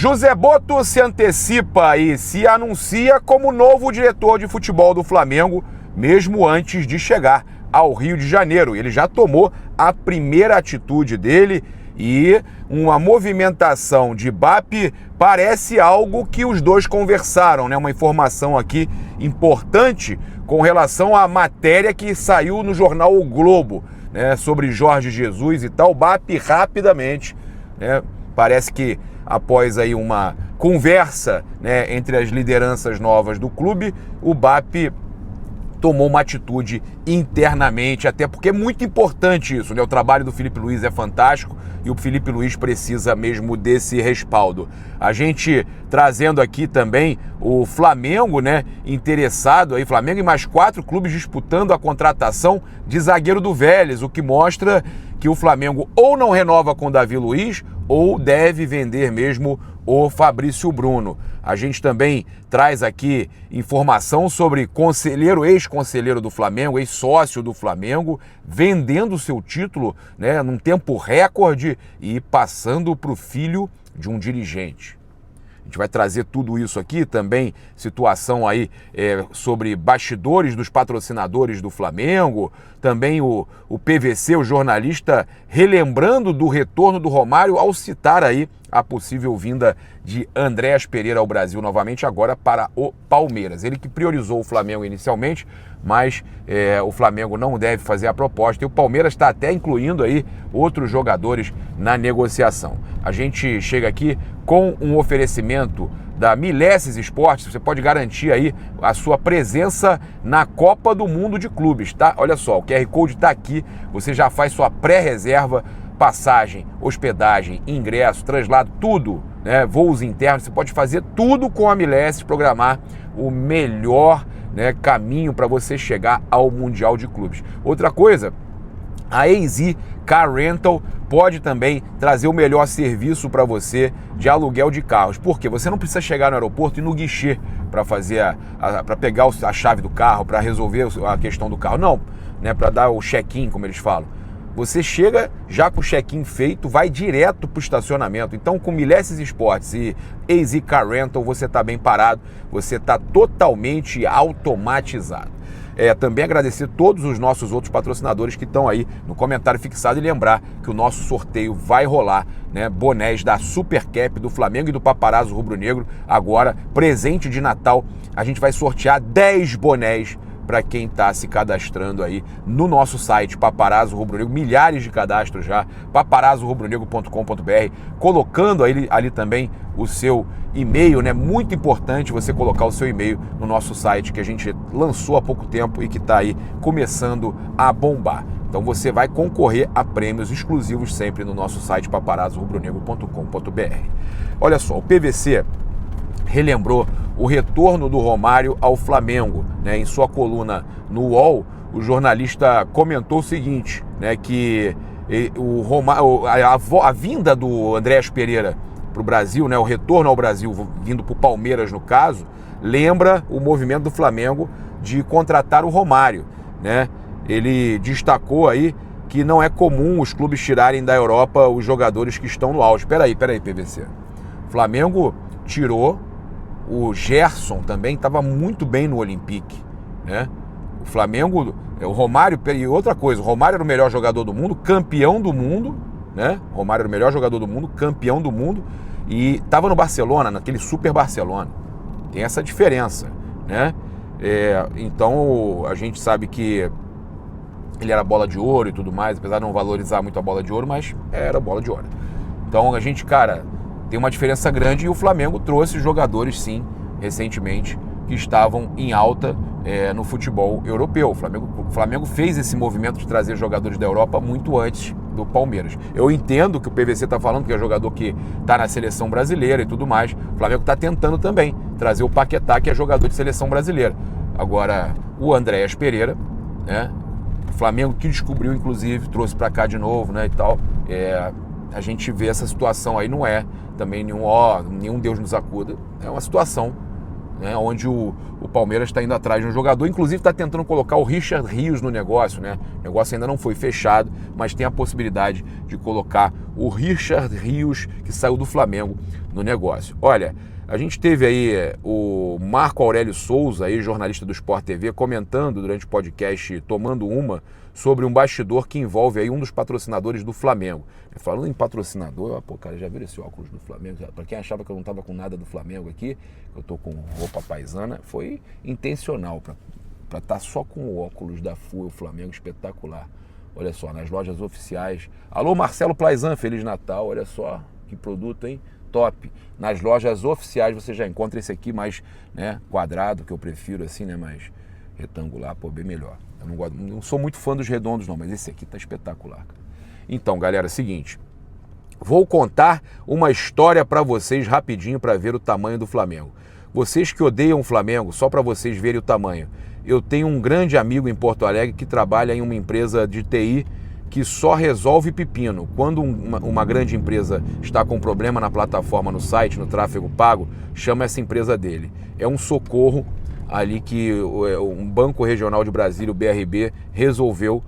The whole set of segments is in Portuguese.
José Botto se antecipa e se anuncia como novo diretor de futebol do Flamengo, mesmo antes de chegar ao Rio de Janeiro. Ele já tomou a primeira atitude dele e uma movimentação de BAP parece algo que os dois conversaram, né? Uma informação aqui importante com relação à matéria que saiu no jornal O Globo, né? Sobre Jorge Jesus e tal. O BAP rapidamente, né? Parece que após aí uma conversa, né, entre as lideranças novas do clube, o BAP tomou uma atitude internamente, até porque é muito importante isso, né? O trabalho do Felipe Luiz é fantástico e o Felipe Luiz precisa mesmo desse respaldo. A gente trazendo aqui também o Flamengo, né, interessado aí, Flamengo e mais 4 clubes disputando a contratação de zagueiro do Vélez, o que mostra que o Flamengo ou não renova com o Davi Luiz ou deve vender mesmo o Fabrício Bruno. A gente também traz aqui informação sobre conselheiro, ex-conselheiro do Flamengo, ex-sócio do Flamengo, vendendo seu título, né, num tempo recorde e passando para o filho de um dirigente. A gente vai trazer tudo isso aqui, também situação aí sobre bastidores dos patrocinadores do Flamengo, também o PVC, o jornalista, relembrando do retorno do Romário ao citar aí a possível vinda de Andréas Pereira ao Brasil novamente, agora para o Palmeiras. Ele que priorizou o Flamengo inicialmente, mas o Flamengo não deve fazer a proposta e o Palmeiras está até incluindo aí outros jogadores na negociação. A gente chega aqui com um oferecimento da Mileses Esportes. Você pode garantir aí a sua presença na Copa do Mundo de Clubes, tá? Olha só, o QR Code está aqui, você já faz sua pré-reserva, passagem, hospedagem, ingresso, translado, tudo, né? Voos internos, você pode fazer tudo com a Mileses, programar o melhor, né, caminho para você chegar ao Mundial de Clubes. Outra coisa, a AZ Car Rental pode também trazer o melhor serviço para você de aluguel de carros. Por quê? Você não precisa chegar no aeroporto e no guichê para fazer para pegar a chave do carro, para resolver a questão do carro. Não, né, para dar o check-in, como eles falam. Você chega já com o check-in feito, vai direto para o estacionamento. Então, com Mileses Esportes e AZ Car Rental, você está bem parado, você está totalmente automatizado. Também agradecer todos os nossos outros patrocinadores que estão aí no comentário fixado e lembrar que o nosso sorteio vai rolar, né? Bonés da Supercap, do Flamengo e do Paparazzo Rubro-Negro. Agora, presente de Natal, a gente vai sortear 10 bonés para quem está se cadastrando aí no nosso site Paparazzo Rubro-Negro, milhares de cadastros já, paparazzo-rubro-negro.com.br, colocando ali também o seu e-mail, né? Muito importante você colocar o seu e-mail no nosso site que a gente lançou há pouco tempo e que está aí começando a bombar. Então você vai concorrer a prêmios exclusivos sempre no nosso site paparazzo-rubro-negro.com.br. Olha só, o PVC relembrou o retorno do Romário ao Flamengo, né? Em sua coluna no UOL, o jornalista comentou o seguinte, né? Que a vinda do Andréas Pereira para o Brasil, né? O retorno ao Brasil, vindo para o Palmeiras no caso, lembra o movimento do Flamengo de contratar o Romário, né? Ele destacou aí que não é comum os clubes tirarem da Europa os jogadores que estão no auge. Peraí, PVC. O Flamengo tirou. O Gerson também estava muito bem no Olympique, né? O Flamengo, o Romário, e outra coisa, o Romário era o melhor jogador do mundo, campeão do mundo, né? O Romário era o melhor jogador do mundo, campeão do mundo, e estava no Barcelona, naquele super Barcelona. Tem essa diferença, né? Então a gente sabe que ele era bola de ouro e tudo mais, apesar de não valorizar muito a bola de ouro, mas era bola de ouro. Então a gente, cara, tem uma diferença grande e o Flamengo trouxe jogadores, sim, recentemente, que estavam em alta no futebol europeu. O Flamengo fez esse movimento de trazer jogadores da Europa muito antes do Palmeiras. Eu entendo que o PVC está falando que é jogador que está na seleção brasileira e tudo mais. O Flamengo está tentando também trazer o Paquetá, que é jogador de seleção brasileira. Agora, o Andréas Pereira, né? O Flamengo que descobriu, inclusive, trouxe para cá de novo, né, e tal. A gente vê essa situação aí, não é também nenhum Deus nos acuda, é uma situação né, onde o Palmeiras está indo atrás de um jogador, inclusive está tentando colocar o Richard Rios no negócio, né? O negócio ainda não foi fechado, mas tem a possibilidade de colocar o Richard Rios, que saiu do Flamengo, no negócio. Olha, a gente teve aí o Marco Aurélio Souza, aí, jornalista do Sport TV, comentando durante o podcast Tomando Uma, sobre um bastidor que envolve aí um dos patrocinadores do Flamengo. Falando em patrocinador, pô, cara, já viram esse óculos do Flamengo? Para quem achava que eu não estava com nada do Flamengo aqui, eu tô com roupa paisana, foi intencional, para estar só com o óculos da FUE, o Flamengo, espetacular. Olha só, nas lojas oficiais. Alô, Marcelo Plaizan, Feliz Natal, olha só que produto, hein? Top. Nas lojas oficiais você já encontra esse aqui mais, né, quadrado, que eu prefiro assim, né, mais retangular, pô, bem melhor. Eu não sou muito fã dos redondos não, mas esse aqui tá espetacular, cara. Então, galera, é o seguinte, vou contar uma história para vocês rapidinho para ver o tamanho do Flamengo. Vocês que odeiam o Flamengo, só para vocês verem o tamanho. Eu tenho um grande amigo em Porto Alegre que trabalha em uma empresa de TI que só resolve pepino. Quando uma grande empresa está com problema na plataforma, no site, no tráfego pago, chama essa empresa dele. É um socorro ali que um banco regional de Brasília, o BRB, resolveu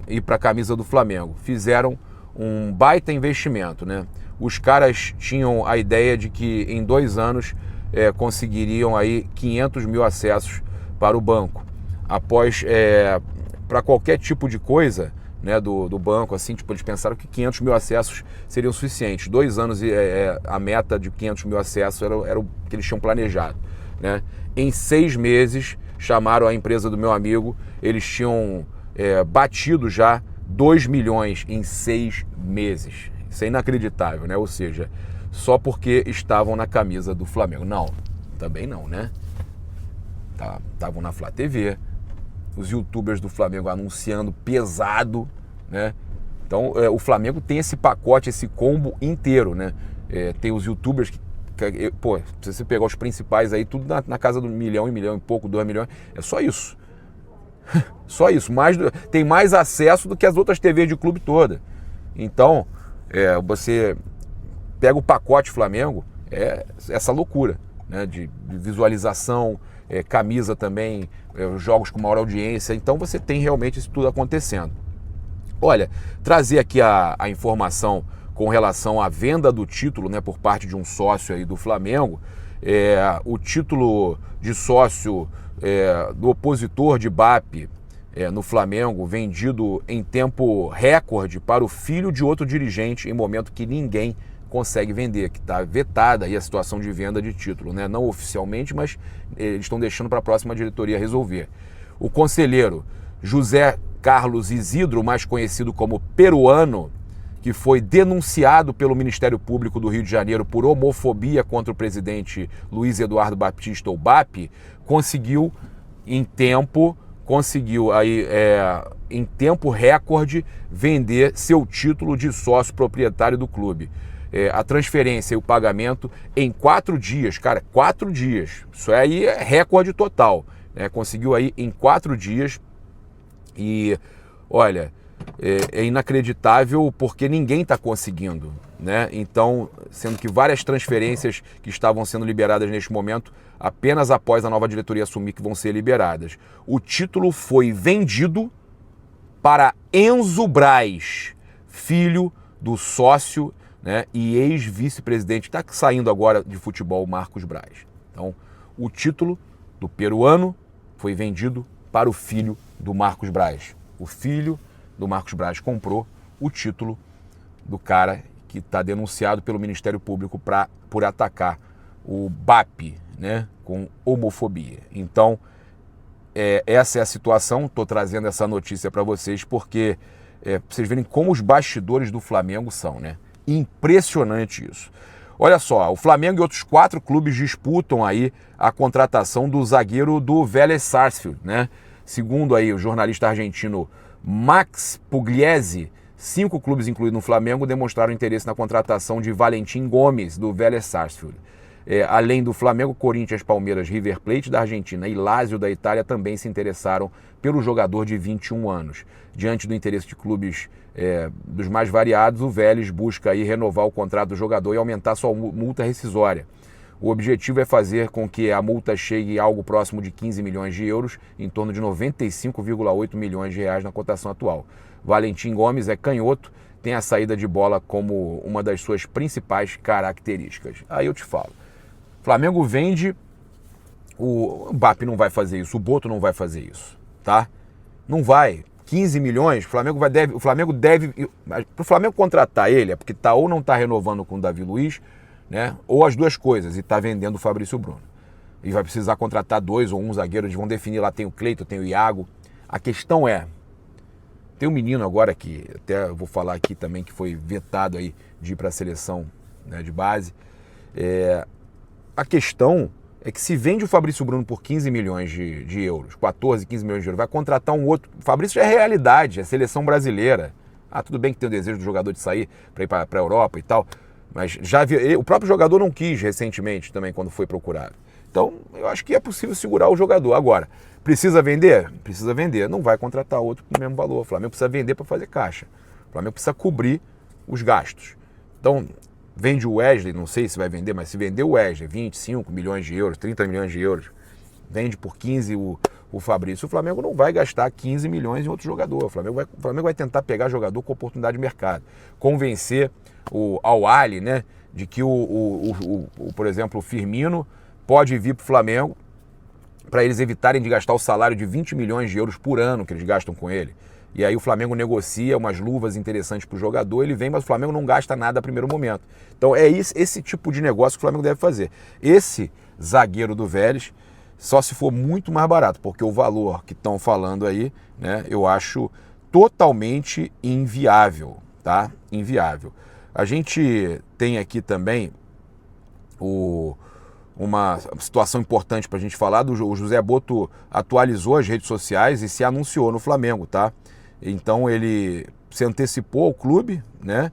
ir para a camisa do Flamengo. Fizeram um baita investimento, né? Os caras tinham a ideia de que em 2 anos conseguiriam aí 500 mil acessos para o banco. Após, para qualquer tipo de coisa, né, do banco, assim, tipo, eles pensaram que 500 mil acessos seriam suficientes. 2 anos a meta de 500 mil acessos era o que eles tinham planejado, né? Em 6 meses, chamaram a empresa do meu amigo, eles tinham batido já 2 milhões em 6 meses. Isso é inacreditável, né? Ou seja, só porque estavam na camisa do Flamengo. Não, também não, né? Estavam na Flá TV, os youtubers do Flamengo anunciando pesado, né? Então o Flamengo tem esse pacote, esse combo inteiro, né? Tem os youtubers que, pô, se você pegar os principais aí, tudo na casa do 1 milhão e pouco, 2 milhões, é só isso. Só isso, tem mais acesso do que as outras TVs de clube toda. Então, você pega o pacote Flamengo, essa loucura, né? De visualização, camisa também, jogos com maior audiência. Então você tem realmente isso tudo acontecendo. Olha, trazer aqui a informação com relação à venda do título, né, por parte de um sócio aí do Flamengo. O título de sócio do opositor de BAP no Flamengo, vendido em tempo recorde para o filho de outro dirigente, em momento que ninguém consegue vender, que está vetada aí a situação de venda de título, né? Não oficialmente, mas eles estão deixando para a próxima diretoria resolver. O conselheiro José Carlos Isidro, mais conhecido como Peruano, que foi denunciado pelo Ministério Público do Rio de Janeiro por homofobia contra o presidente Luiz Eduardo Batista, o BAP, conseguiu em tempo recorde vender seu título de sócio proprietário do clube. A transferência e o pagamento em 4 dias, cara, 4 dias, isso aí é recorde total, né? Conseguiu aí em 4 dias e, olha, é inacreditável porque ninguém está conseguindo, né? Então, sendo que várias transferências que estavam sendo liberadas neste momento, apenas após a nova diretoria assumir que vão ser liberadas. O título foi vendido para Enzo Braz, filho do sócio, né, e ex-vice-presidente, que está saindo agora de futebol, Marcos Braz. Então, o título do peruano foi vendido para o filho do Marcos Braz. O filho do Marcos Braz comprou o título do cara que está denunciado pelo Ministério Público por atacar o BAP, né, com homofobia. Então, essa é a situação. Estou trazendo essa notícia para vocês porque vocês verem como os bastidores do Flamengo são, né? Impressionante isso. Olha só, o Flamengo e outros 4 clubes disputam aí a contratação do zagueiro do Vélez Sarsfield, né? Segundo aí o jornalista argentino Max Pugliese, 5 clubes incluídos no Flamengo demonstraram interesse na contratação de Valentim Gomes, do Vélez Sarsfield. Além do Flamengo, Corinthians, Palmeiras, River Plate da Argentina e Lazio da Itália também se interessaram pelo jogador de 21 anos. Diante do interesse de clubes dos mais variados, o Vélez busca aí renovar o contrato do jogador e aumentar sua multa rescisória. O objetivo é fazer com que a multa chegue a algo próximo de 15 milhões de euros, em torno de 95,8 milhões de reais na cotação atual. Valentim Gomes é canhoto, tem a saída de bola como uma das suas principais características. Aí eu te falo, Flamengo vende, o BAP não vai fazer isso, o Boto não vai fazer isso, tá? Não vai. 15 milhões, o Flamengo deve, para o Flamengo contratar ele, é porque tá ou não está renovando com o Davi Luiz, né? Ou as duas coisas, e está vendendo o Fabrício Bruno. E vai precisar contratar 2 ou 1 zagueiro, eles vão definir lá, tem o Cleiton, tem o Iago. A questão é, tem um menino agora que, até vou falar aqui também, que foi vetado aí de ir para a seleção, né, de base. A questão é que se vende o Fabrício Bruno por 15 milhões de euros, 14, 15 milhões de euros, vai contratar um outro. O Fabrício já é realidade, é seleção brasileira. Tudo bem que tem o desejo do jogador de sair para ir para a Europa e tal, mas já o próprio jogador não quis recentemente também quando foi procurado. Então, eu acho que é possível segurar o jogador. Agora, precisa vender? Precisa vender. Não vai contratar outro com o mesmo valor. O Flamengo precisa vender para fazer caixa. O Flamengo precisa cobrir os gastos. Então, vende o Wesley, não sei se vai vender, mas se vender o Wesley, 25 milhões de euros, 30 milhões de euros, vende por 15 o Fabrício, o Flamengo não vai gastar 15 milhões em outro jogador. O Flamengo vai tentar pegar jogador com oportunidade de mercado. Convencer o Al-Ahly, né, de que, por exemplo, o Firmino pode vir para o Flamengo para eles evitarem de gastar o salário de 20 milhões de euros por ano que eles gastam com ele. E aí o Flamengo negocia umas luvas interessantes para o jogador, ele vem, mas o Flamengo não gasta nada no primeiro momento. Então é esse tipo de negócio que o Flamengo deve fazer. Esse zagueiro do Vélez, só se for muito mais barato, porque o valor que estão falando aí, né, eu acho totalmente inviável, tá? Inviável. A gente tem aqui também uma situação importante para a gente falar, o José Boto atualizou as redes sociais e se anunciou no Flamengo, tá? Então ele se antecipou ao clube, né?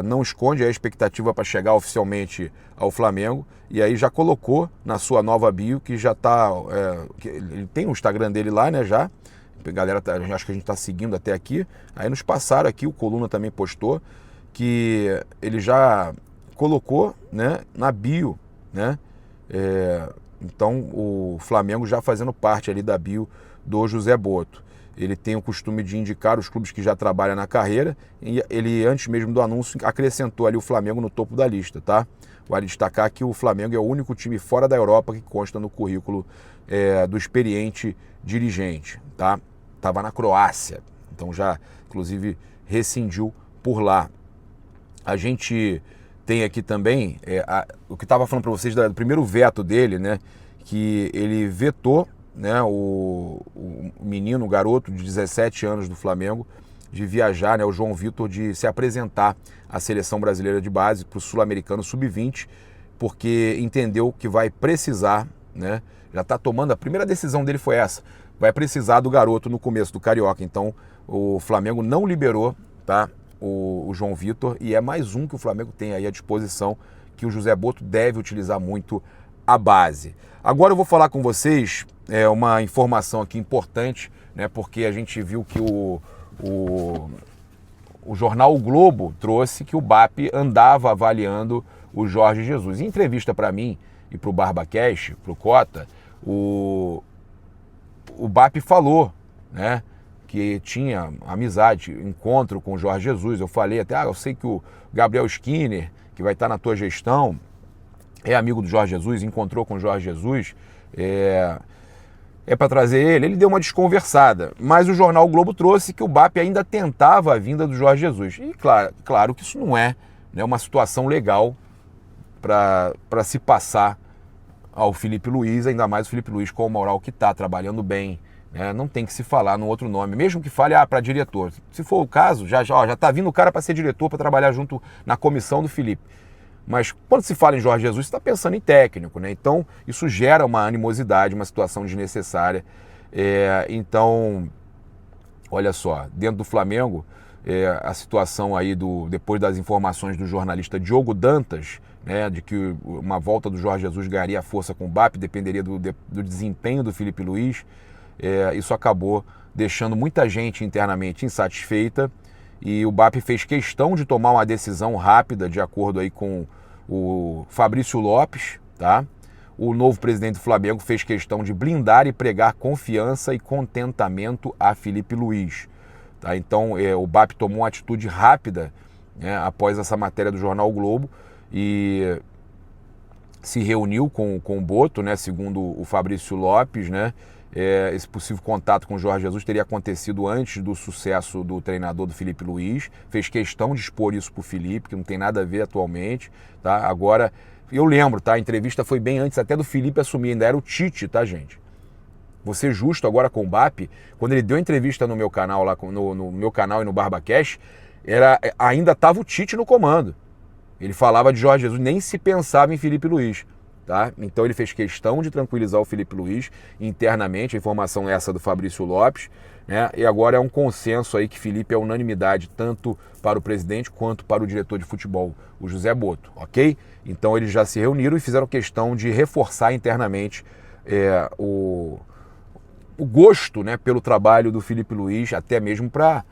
Não esconde a expectativa para chegar oficialmente ao Flamengo, e aí já colocou na sua nova bio que já está, ele tem o Instagram dele lá, né, já, a galera, acho que a gente está seguindo até aqui, aí nos passaram aqui, o Coluna também postou, que ele já colocou, né, na bio, né, então o Flamengo já fazendo parte ali da bio do José Boto. Ele tem o costume de indicar os clubes que já trabalham na carreira, e ele, antes mesmo do anúncio, acrescentou ali o Flamengo no topo da lista, tá? Vale destacar que o Flamengo é o único time fora da Europa que consta no currículo do experiente dirigente, tá? Estava na Croácia, então já, inclusive, rescindiu por lá. A gente tem aqui também, o que estava falando para vocês do primeiro veto dele, né? Que ele vetou, né, o menino, o garoto de 17 anos do Flamengo, de viajar, né, o João Vitor, de se apresentar à seleção brasileira de base, para o Sul-Americano Sub-20, porque entendeu que vai precisar, né, já está tomando, a primeira decisão dele foi essa, vai precisar do garoto no começo do Carioca. Então o Flamengo não liberou, tá, o João Vitor, e é mais um que o Flamengo tem aí à disposição, que o José Boto deve utilizar muito a base. Agora eu vou falar com vocês uma informação aqui importante, né, porque a gente viu que o jornal O Globo trouxe que o BAP andava avaliando o Jorge Jesus. Em entrevista para mim e para o BarbaCast, para o Cota, o BAP falou, né, que tinha amizade, encontro com o Jorge Jesus. Eu falei até, eu sei que o Gabriel Skinner, que vai estar na tua gestão, é amigo do Jorge Jesus, encontrou com o Jorge Jesus, para trazer ele deu uma desconversada, mas o jornal o Globo trouxe que o BAP ainda tentava a vinda do Jorge Jesus, e claro que isso não é, né, uma situação legal para se passar ao Felipe Luiz, ainda mais o Felipe Luiz com o moral que está, trabalhando bem, né, não tem que se falar no outro nome, mesmo que fale para diretor, se for o caso, já está vindo o cara para ser diretor, para trabalhar junto na comissão do Felipe. Mas quando se fala em Jorge Jesus, você está pensando em técnico, né? Então isso gera uma animosidade, uma situação desnecessária. Então, olha só, dentro do Flamengo, a situação aí depois das informações do jornalista Diogo Dantas, né, de que uma volta do Jorge Jesus ganharia força com o BAP, dependeria do desempenho do Felipe Luiz, isso acabou deixando muita gente internamente insatisfeita, e o BAP fez questão de tomar uma decisão rápida, de acordo aí com o Fabrício Lopes, tá? O novo presidente do Flamengo fez questão de blindar e pregar confiança e contentamento a Felipe Luiz. Tá? Então o BAP tomou uma atitude rápida, né, após essa matéria do Jornal o Globo e se reuniu com o Boto, né, segundo o Fabrício Lopes, né? Esse possível contato com o Jorge Jesus teria acontecido antes do sucesso do treinador do Felipe Luiz. Fez questão de expor isso para o Felipe, que não tem nada a ver atualmente. Tá? Agora, eu lembro, tá? A entrevista foi bem antes até do Felipe assumir, ainda era o Tite, tá, gente? Vou ser justo agora com o BAP, quando ele deu entrevista no meu canal, lá no meu canal e no BarbaCast, ainda estava o Tite no comando. Ele falava de Jorge Jesus, nem se pensava em Felipe Luiz. Tá? Então ele fez questão de tranquilizar o Felipe Luiz internamente, a informação é essa do Fabrício Lopes, né? E agora é um consenso aí que Felipe é unanimidade tanto para o presidente quanto para o diretor de futebol, o José Boto, ok? Então eles já se reuniram e fizeram questão de reforçar internamente o gosto, né, pelo trabalho do Felipe Luiz, até mesmo para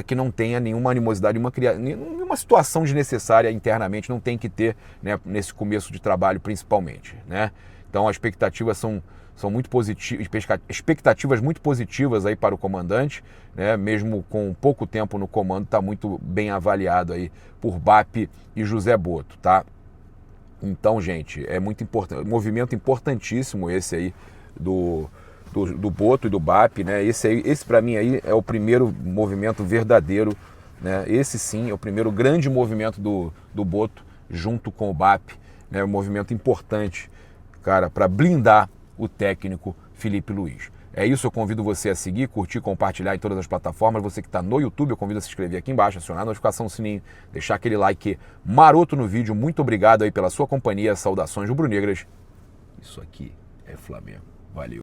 que não tenha nenhuma animosidade, nenhuma situação desnecessária internamente, não tem que ter, né, nesse começo de trabalho principalmente. Né? Então as expectativas são muito positivas, expectativas muito positivas aí para o comandante, né? Mesmo com pouco tempo no comando, está muito bem avaliado aí por BAP e José Boto. Tá? Então, gente, é muito importante, movimento importantíssimo esse aí do Boto e do BAP, né? Esse para mim aí é o primeiro movimento verdadeiro, né? Esse sim é o primeiro grande movimento do Boto junto com o BAP, né? Um movimento importante, cara, para blindar o técnico Felipe Luiz. É isso, eu convido você a seguir, curtir, compartilhar em todas as plataformas. Você que está no YouTube, eu convido a se inscrever aqui embaixo, acionar a notificação, o sininho, deixar aquele like maroto no vídeo. Muito obrigado aí pela sua companhia, saudações rubro-negras. Isso aqui é Flamengo. Valeu.